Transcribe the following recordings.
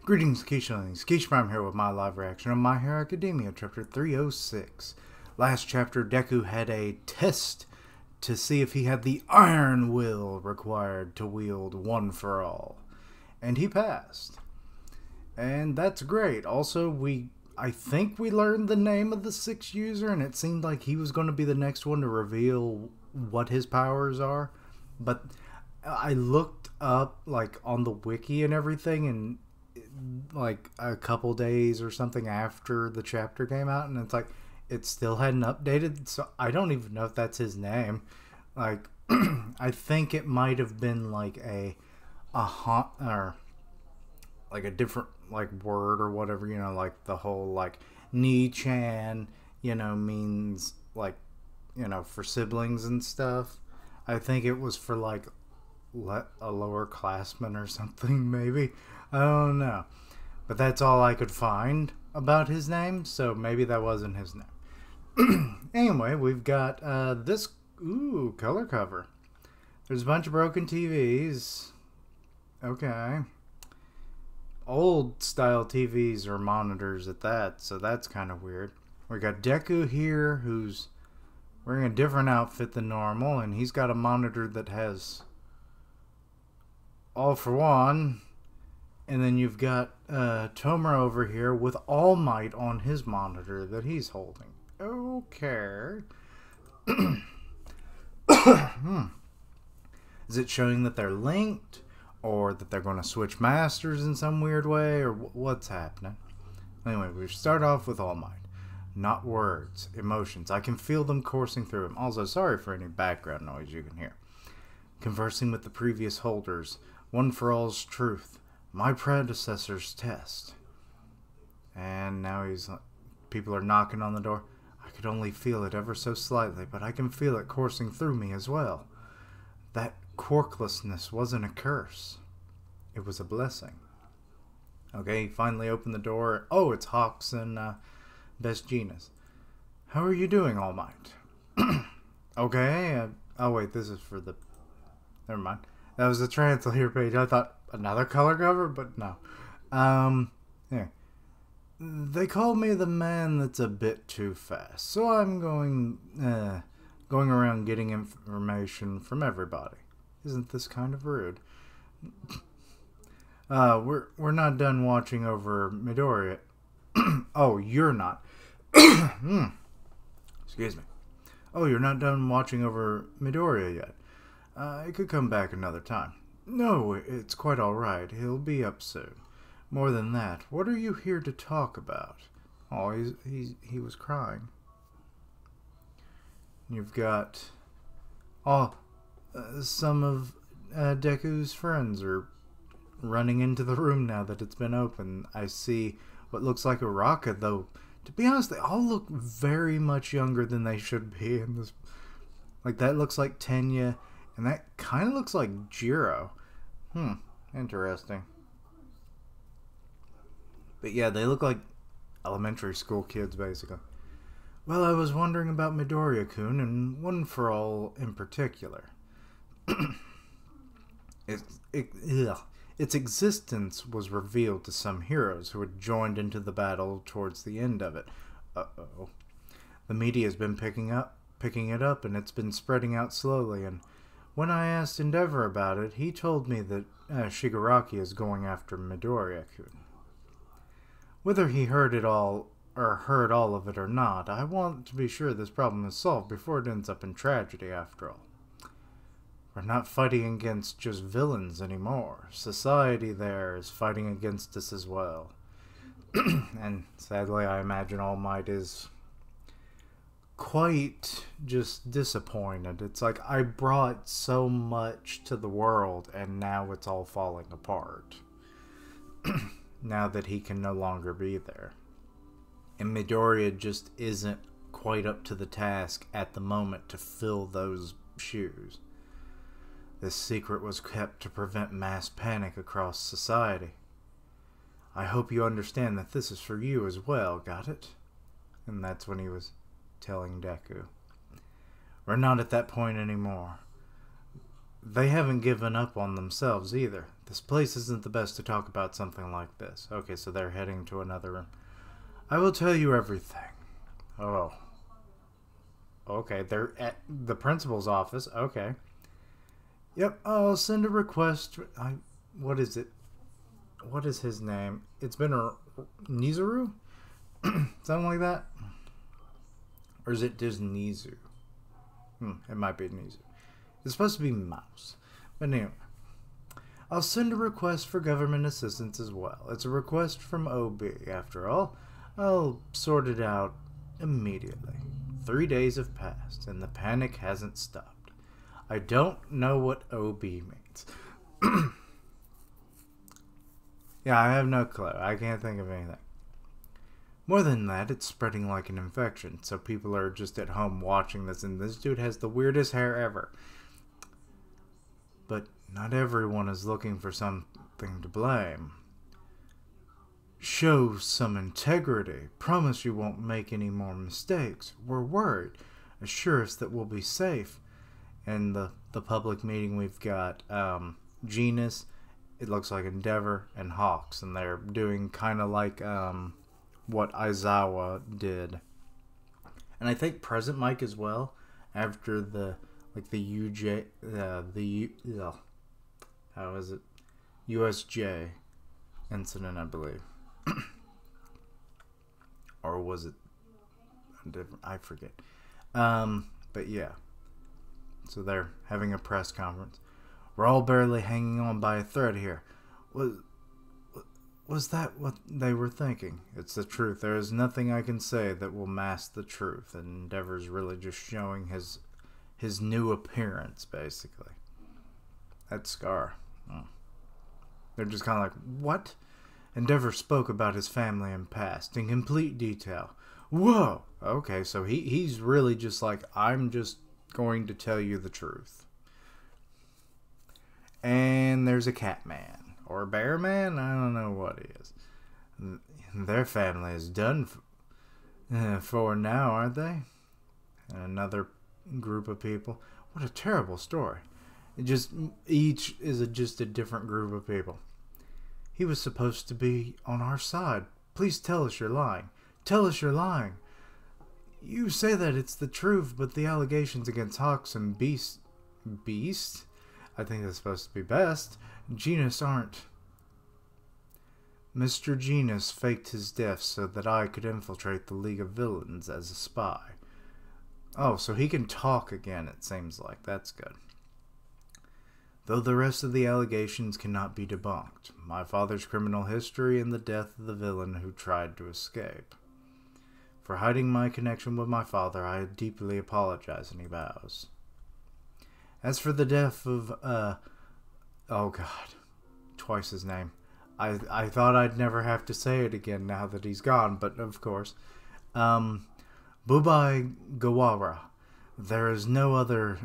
Greetings, Keishlings. Keish Prime here with my live reaction on My Hero Academia, Chapter 306. Last chapter, Deku had a test to see if he had the iron will required to wield One for All. And he passed. And that's great. Also, I think we learned the name of the sixth user, and it seemed like he was going to be the next one to reveal what his powers are. But I looked up, like, on the wiki and everything, and like a couple days or something after the chapter came out, and it's like it still hadn't updated, so I don't even know if that's his name. Like I think it might have been like a haunt, or like a different like word or whatever, you know, like the whole like Ni-chan, you know, means like, you know, for siblings and stuff. I think it was for like a lower classman or something, maybe. I don't know. But that's all I could find about his name, so maybe that wasn't his name. Anyway, we've got this color cover. There's a bunch of broken TVs. Okay. Old style TVs or monitors at that, so that's kind of weird. We got Deku here, who's wearing a different outfit than normal, and he's got a monitor that has All for One. And then you've got Tomer over here with All Might on his monitor that he's holding. Okay. Is it showing that they're linked? Or that they're going to switch masters in some weird way? Or what's happening? Anyway, we start off with All Might. Not words, emotions. I can feel them coursing through him. Also, sorry for any background noise you can hear. Conversing with the previous holders. One for All's truth. My predecessor's test. And now people are knocking on the door. I could only feel it ever so slightly, but I can feel it coursing through me as well. That quirklessness wasn't a curse. It was a blessing. Okay, he finally opened the door. Oh, it's Hawks and Best Genus. How are you doing, All Might? Okay. Oh, wait, this is for the... Never mind. That was the translator page. I thought another color cover, but no. Yeah. They call me the man that's a bit too fast, so I'm going around getting information from everybody. Isn't this kind of rude? We're not done watching over Midoriya. Oh, you're not. Excuse me. Oh, you're not done watching over Midoriya yet. It could come back another time. No, it's quite all right. He'll be up soon. More than that, what are you here to talk about? Oh, he was crying. You've got... some of Deku's friends are running into the room now that it's been open. I see what looks like a rocket, though. To be honest, they all look very much younger than they should be in this. Like, that looks like Tenya, and that kind of looks like Jiro. Interesting. But yeah, they look like elementary school kids, basically. Well, I was wondering about Midoriya-kun, and One for All in particular. Its existence was revealed to some heroes who had joined into the battle towards the end of it. Uh-oh. The media has been picking it up, and it's been spreading out slowly, and when I asked Endeavor about it, he told me that Shigaraki is going after Midoriya-kun. Whether he heard it all, or heard all of it or not, I want to be sure this problem is solved before it ends up in tragedy, after all. We're not fighting against just villains anymore. Society there is fighting against us as well. And sadly, I imagine All Might is quite just disappointed. It's like, I brought so much to the world, and now it's all falling apart. Now that he can no longer be there. And Midoriya just isn't quite up to the task at the moment to fill those shoes. This secret was kept to prevent mass panic across society. I hope you understand that this is for you as well, got it? And that's when he was telling Deku. We're not at that point anymore. they haven't given up on themselves either. This place isn't the best to talk about something like this. Okay, so they're heading to another room. I will tell you everything. Oh. Okay, they're at the principal's office. Okay. Yep, I'll send a request. What is it? What is his name? It's been a Nizuru? Something like that? Or is it just Nizu? It might be Nizu. It's supposed to be Mouse. But anyway. I'll send a request for government assistance as well. It's a request from OB, after all. I'll sort it out immediately. 3 days have passed, and the panic hasn't stopped. I don't know what OB means. Yeah, I have no clue. I can't think of anything. More than that, it's spreading like an infection, so people are just at home watching this, and this dude has the weirdest hair ever. But not everyone is looking for something to blame. Show some integrity. Promise you won't make any more mistakes. We're worried. Assure us that we'll be safe. In the public meeting, we've got Genus, it looks like Endeavor, and Hawks, and they're doing kind of like what Aizawa did. And I think Present Mike as well, after the how is it? USJ incident, I believe. Or was it different? I forget. But yeah. So they're having a press conference. We're all barely hanging on by a thread here. Was that what they were thinking? It's the truth. There is nothing I can say that will mask the truth. And Endeavor's really just showing his new appearance, basically. That scar. They're just kind of like, what? Endeavor spoke about his family and past in complete detail. Whoa! Okay, so he's really just like, I'm just going to tell you the truth. And there's a cat man. Or a bear man? I don't know what he is. Their family is done for now, aren't they? And another group of people. What a terrible story. Each is just a different group of people. He was supposed to be on our side. Please tell us you're lying. Tell us you're lying. You say that it's the truth, but the allegations against Hawks and Beast? I think that's supposed to be Best. Genus aren't. Mr. Genus faked his death so that I could infiltrate the League of Villains as a spy. Oh, so he can talk again, it seems like. That's good. Though the rest of the allegations cannot be debunked. My father's criminal history and the death of the villain who tried to escape. For hiding my connection with my father, I deeply apologize, and he bows. As for the death of, oh god, twice his name. I thought I'd never have to say it again now that he's gone, but of course. Bubai Gawara. There is no other,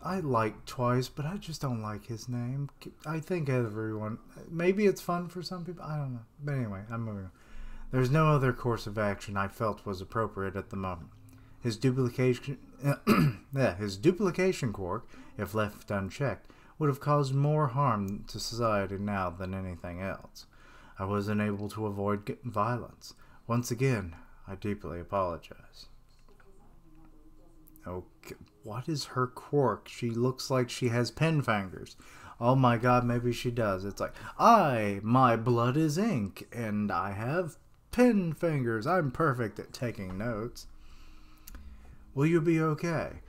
I like Twice, but I just don't like his name. I think everyone, maybe it's fun for some people, I don't know. But anyway, I'm moving on. There's no other course of action I felt was appropriate at the moment. His duplication quirk, if left unchecked, would have caused more harm to society now than anything else. I was unable to avoid violence. Once again, I deeply apologize. Okay, what is her quirk? She looks like she has pen fingers. Oh my god, maybe she does. It's like, my blood is ink, and I have pen fingers. I'm perfect at taking notes. Will you be okay?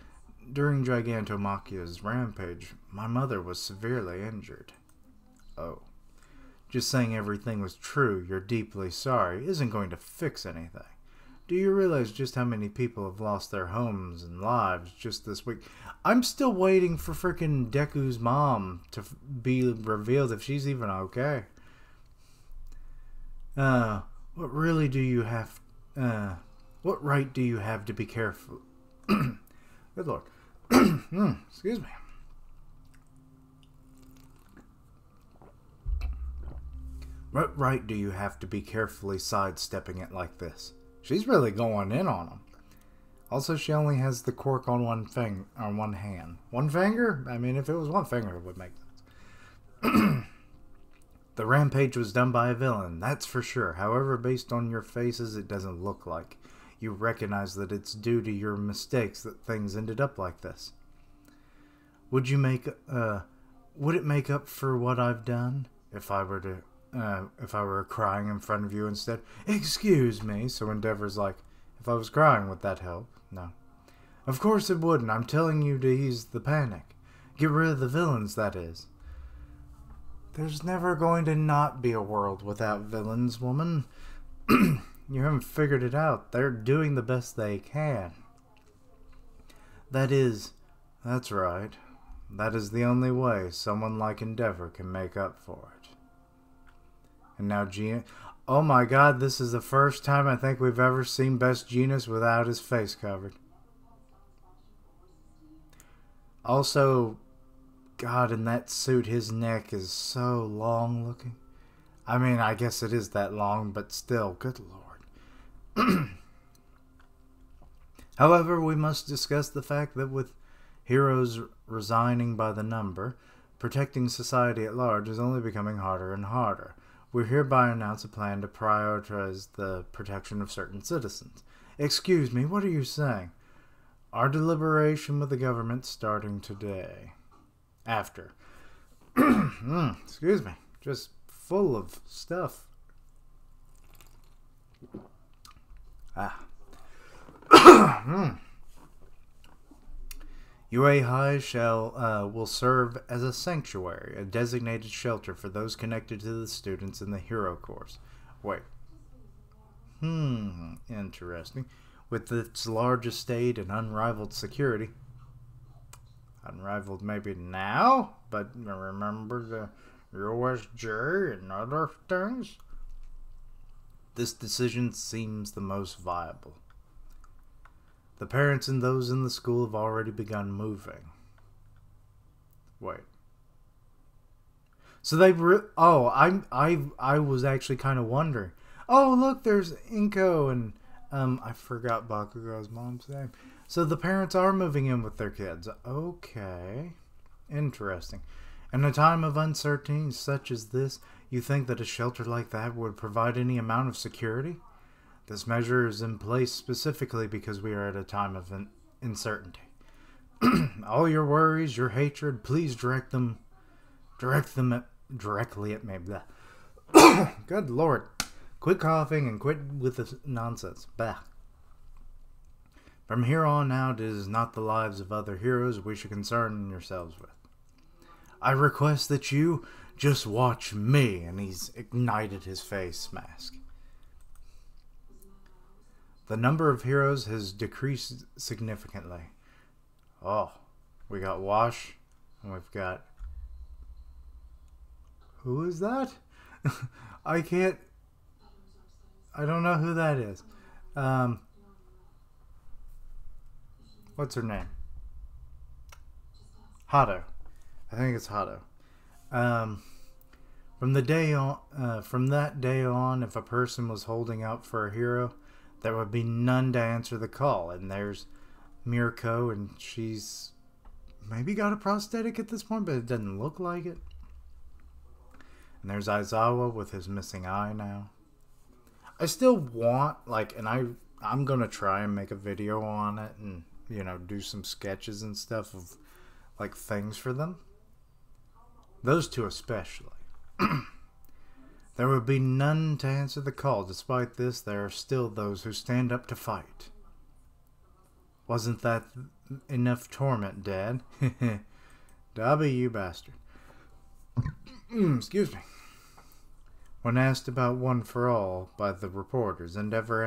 During Gigantomachia's rampage, my mother was severely injured. Oh. Just saying everything was true, you're deeply sorry, isn't going to fix anything. Do you realize just how many people have lost their homes and lives just this week? I'm still waiting for frickin' Deku's mom to be revealed if she's even okay. What right do you have to be careful? Good lord. Excuse me. What right do you have to be carefully sidestepping it like this? She's really going in on him. Also, she only has the quirk on one hand. One finger? I mean, if it was one finger, it would make sense. The rampage was done by a villain, that's for sure. However, based on your faces, it doesn't look like. You recognize that it's due to your mistakes that things ended up like this. Would it make up for what I've done if I were crying in front of you instead? Excuse me. So Endeavor's like, if I was crying, would that help? No. Of course it wouldn't. I'm telling you to ease the panic. Get rid of the villains, that is. There's never going to not be a world without villains, woman. You haven't figured it out. They're doing the best they can. That's right. That is the only way someone like Endeavor can make up for it. And now Gina... Oh my god, this is the first time I think we've ever seen Best Jeanist without his face covered. Also, God, in that suit, his neck is so long looking. I mean, I guess it is that long, but still, good lord. However, we must discuss the fact that with heroes resigning by the number, protecting society at large is only becoming harder and harder. We hereby announce a plan to prioritize the protection of certain citizens. Excuse me, what are you saying? Our deliberation with the government starting today. After. Excuse me. Just full of stuff. UA High will serve as a sanctuary, a designated shelter for those connected to the students in the hero course. Wait. Interesting. With its large estate and unrivaled security. Unrivaled maybe now, but remember the USJ and other things? This decision seems the most viable. The parents and those in the school have already begun moving. Wait. So they I was actually kind of wondering. Oh, look, there's Inko and I forgot Bakugo's mom's name. So the parents are moving in with their kids. Okay. Interesting. In a time of uncertainty such as this, you think that a shelter like that would provide any amount of security? This measure is in place specifically because we are at a time of uncertainty. All your worries, your hatred, please direct them directly at me. Good lord. Quit coughing and quit with the nonsense. Bah. From here on out, it is not the lives of other heroes we should concern yourselves with. I request that you just watch me. And he's ignited his face mask. The number of heroes has decreased significantly. Oh, we got Wash, and we've got... Who is that? I don't know who that is. What's her name? Hato. I think it's Hato. From that day on, if a person was holding out for a hero, there would be none to answer the call. And there's Mirko, and she's maybe got a prosthetic at this point, but it doesn't look like it. And there's Aizawa with his missing eye now. I still want, and I'm going to try and make a video on it and, do some sketches and stuff of, things for them. Those two especially. There would be none to answer the call. Despite this, there are still those who stand up to fight. Wasn't that enough torment, Dad? Dobby, you bastard. Excuse me. When asked about One for All by the reporters, Endeavor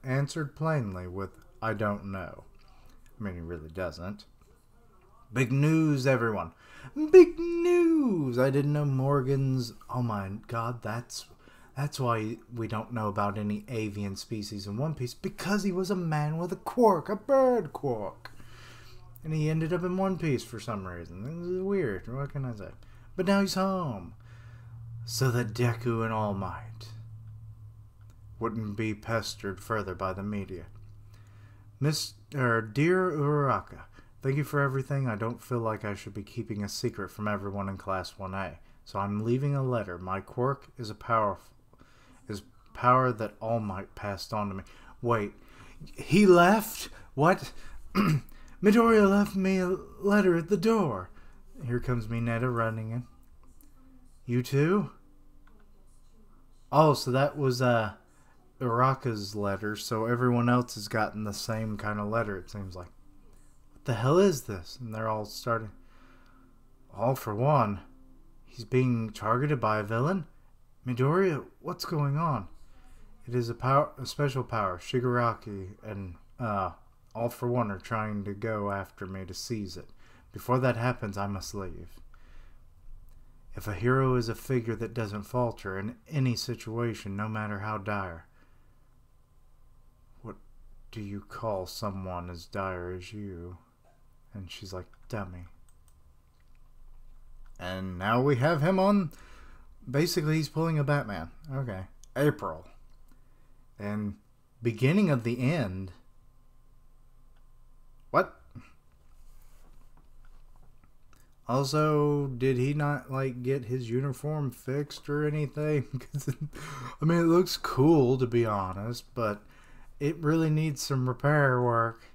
answered plainly with, I don't know. I mean, he really doesn't. Big news, everyone. Big news! I didn't know Morgan's... Oh my god, that's why we don't know about any avian species in One Piece. Because he was a man with a quirk, a bird quirk. And he ended up in One Piece for some reason. This is weird, what can I say? But now he's home. So that Deku and All Might wouldn't be pestered further by the media. Dear Uraraka, thank you for everything. I don't feel like I should be keeping a secret from everyone in Class 1A, so I'm leaving a letter. My quirk is power that All Might passed on to me. Wait, he left? What? Midoriya left me a letter at the door. Here comes Mineta running in. You too? Oh, so that was Uraraka's letter, so everyone else has gotten the same kind of letter, it seems like. What the hell is this? And they're all starting. All for one. He's being targeted by a villain? Midoriya, what's going on? It is a special power. Shigaraki and All for One are trying to go after me to seize it. Before that happens, I must leave. If a hero is a figure that doesn't falter in any situation, no matter how dire, what do you call someone as dire as you? And she's like, dummy. And now we have him on. Basically, he's pulling a Batman. Okay. April. And beginning of the end. What? Also, did he not like get his uniform fixed or anything? I mean, it looks cool to be honest, but it really needs some repair work.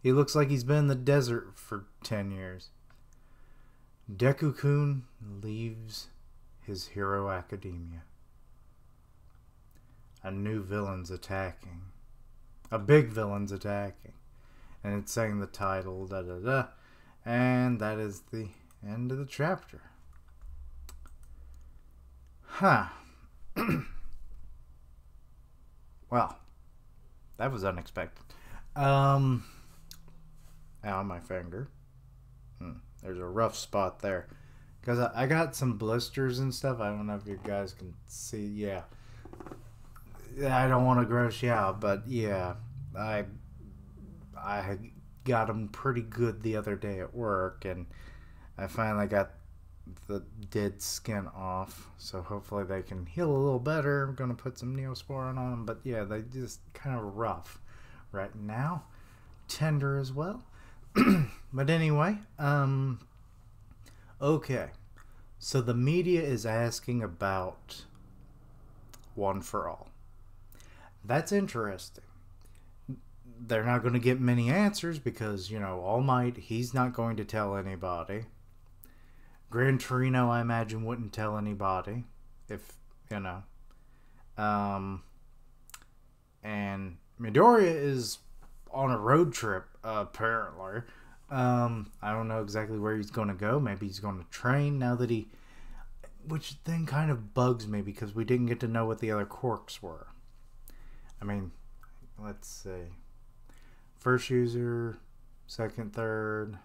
He looks like he's been in the desert for 10 years. Deku-kun leaves his hero academia. A new villain's attacking. A big villain's attacking. And it's saying the title, da-da-da. And that is the end of the chapter. Huh. Well, that was unexpected. Ow, my finger. There's a rough spot there. Because I got some blisters and stuff. I don't know if you guys can see. Yeah. I don't want to gross you out, but yeah. I got them pretty good the other day at work, and I finally got the dead skin off, so hopefully they can heal a little better. I'm going to put some Neosporin on them, but yeah, they just kind of rough right now. Tender as well. But anyway, okay. So the media is asking about One for All. That's interesting. They're not going to get many answers because, you know, All Might, he's not going to tell anybody. Gran Torino, I imagine, wouldn't tell anybody if, you know. And Midoriya is on a road trip, apparently. I don't know exactly where he's going to go. Maybe he's going to train now that he... Which thing kind of bugs me because we didn't get to know what the other quirks were. I mean, let's see. First user, second, third,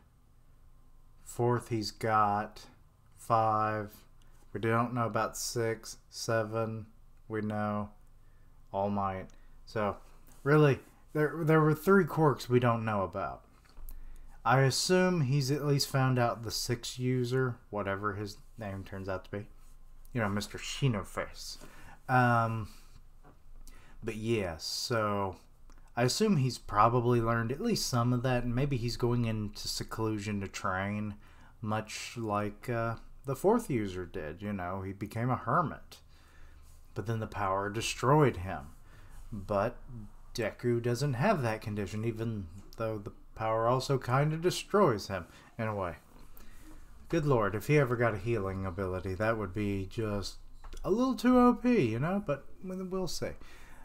fourth he's got 5. We don't know about 6, 7. We know All Might. So really, there were 3 quirks we don't know about. I assume he's at least found out the 6th user, whatever his name turns out to be. You know, Mr. Shinoface. But yeah, so I assume he's probably learned at least some of that, and maybe he's going into seclusion to train, much like the 4th user did. You know, he became a hermit. But then the power destroyed him. But Deku doesn't have that condition, even though the power also kind of destroys him, in a way. Good lord, if he ever got a healing ability, that would be just a little too OP, you know? But we'll see.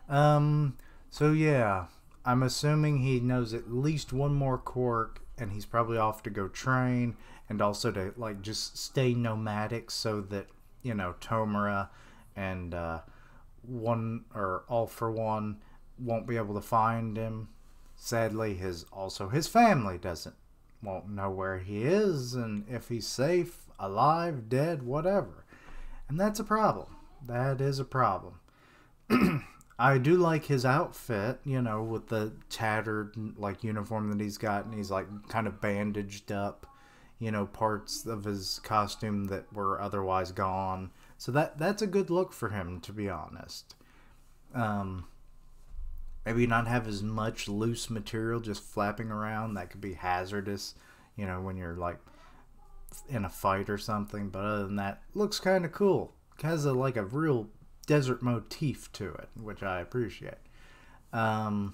So yeah, I'm assuming he knows at least one more quirk, and he's probably off to go train, and also to, like, just stay nomadic so that, you know, Tomura and All for One won't be able to find him. Sadly, his family won't know where he is, and if he's safe, alive, dead, whatever. And that's a problem. That is a problem. I do like his outfit, you know, with the tattered, like, uniform that he's got, and he's, like, kind of bandaged up, you know, parts of his costume that were otherwise gone. So that's a good look for him, to be honest. maybe not have as much loose material just flapping around. That could be hazardous, when you're like in a fight or something. But other than that, looks kind of cool. It has a real desert motif to it, which I appreciate. But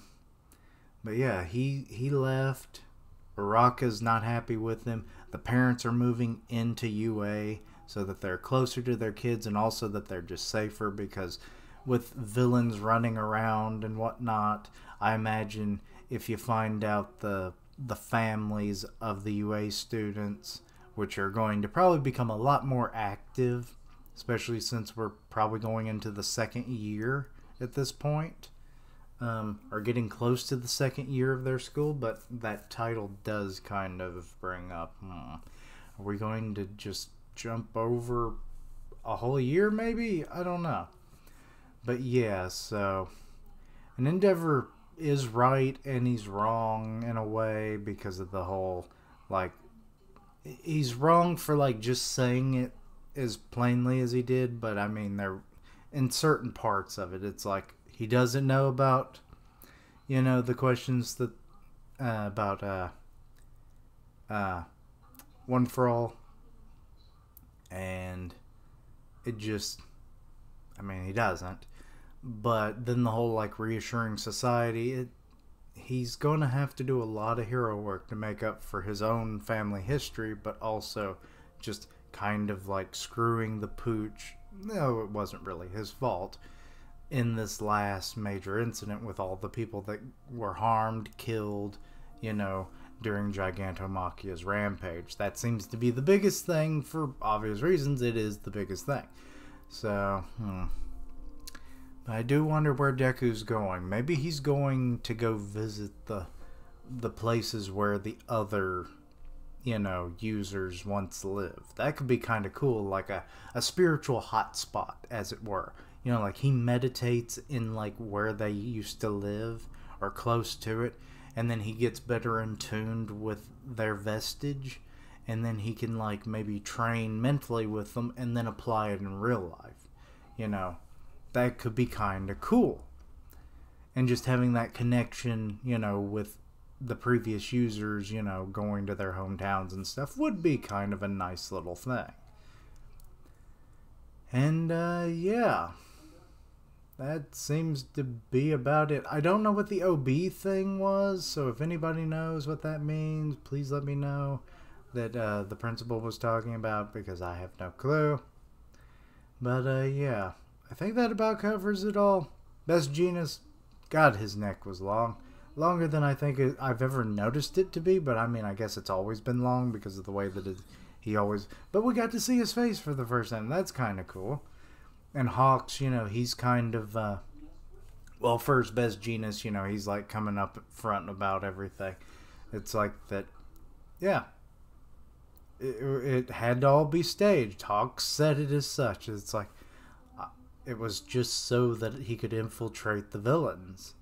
yeah, he left. Araka's not happy with him. The parents are moving into UA so that they're closer to their kids, and also that they're just safer, because with villains running around and whatnot, I imagine if you find out the families of the UA students, which are going to probably become a lot more active, especially since we're probably going into the second year at this point, or getting close to the second year of their school. But that title does kind of bring up, are we going to just jump over a whole year maybe? I don't know. But yeah, so an Endeavor is right and he's wrong in a way, because of the whole, he's wrong for just saying it as plainly as he did, but I mean, there, in certain parts of it, it's like he doesn't know about, the questions that about One for All, and it just, I mean, he doesn't. But then the whole reassuring society, he's going to have to do a lot of hero work to make up for his own family history, but also just kind of screwing the pooch. No, it wasn't really his fault in this last major incident with all the people that were harmed, killed, during Gigantomachia's rampage. That seems to be the biggest thing for obvious reasons. It is the biggest thing. So, I do wonder where Deku's going. Maybe he's going to go visit the places where the other, users once lived. That could be kind of cool, like a spiritual hotspot, as it were. He meditates in where they used to live or close to it, and then he gets better in tuned with their vestige, and then he can maybe train mentally with them and then apply it in real life. That could be kind of cool. And just having that connection, with the previous users, going to their hometowns and stuff, would be kind of a nice little thing. And, yeah. That seems to be about it. I don't know what the OB thing was, so if anybody knows what that means, please let me know that the principal was talking about, because I have no clue. But, yeah. I think that about covers it all. Best Genus, God, his neck was long. Longer than I think I've ever noticed it to be, but I mean, I guess it's always been long because of the way that he always... But we got to see his face for the first time. That's kind of cool. And Hawks, he's kind of... well, first, Best Genus, he's coming up front about everything. It's that... Yeah. It had to all be staged. Hawks said it as such. It's it was just so that he could infiltrate the villains.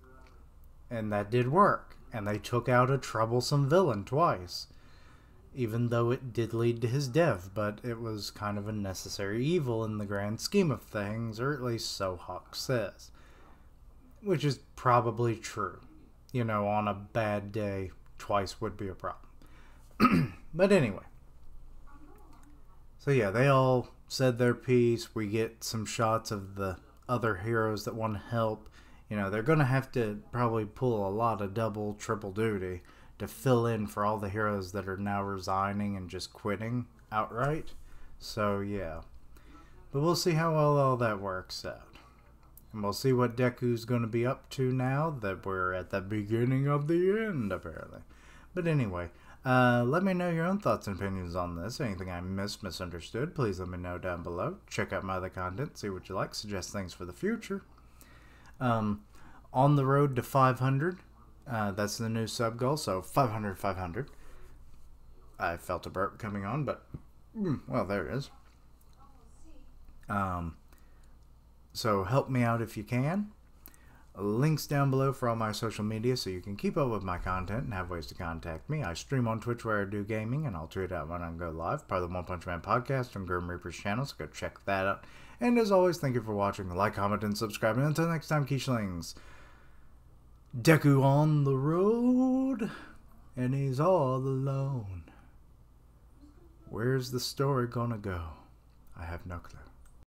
And that did work. And they took out a troublesome villain twice. Even though it did lead to his death. But it was kind of a necessary evil in the grand scheme of things. Or at least so Hawk says. Which is probably true. On a bad day, twice would be a problem. But anyway. So yeah, they all said their piece. We get some shots of the other heroes that want to help. They're going to have to probably pull a lot of double, triple duty to fill in for all the heroes that are now resigning and just quitting outright. So yeah. But we'll see how well all that works out. And we'll see what Deku's going to be up to now that we're at the beginning of the end, apparently. But anyway, let me know your own thoughts and opinions on this. Anything I misunderstood, please let me know down below. Check out my other content, see what you like, suggest things for the future. On the road to 500, that's the new sub goal, so 500, 500. I felt a burp coming on, but, well, there it is. So help me out if you can. Links down below for all my social media so you can keep up with my content and have ways to contact me. I stream on Twitch where I do gaming, and I'll tweet out when I go live. Part of the One Punch Man podcast on Grim Reaper's channel, so go check that out. And as always, thank you for watching. Like, comment, and subscribe. And until next time, Keishlings, Deku on the road, and he's all alone. Where's the story gonna go? I have no clue.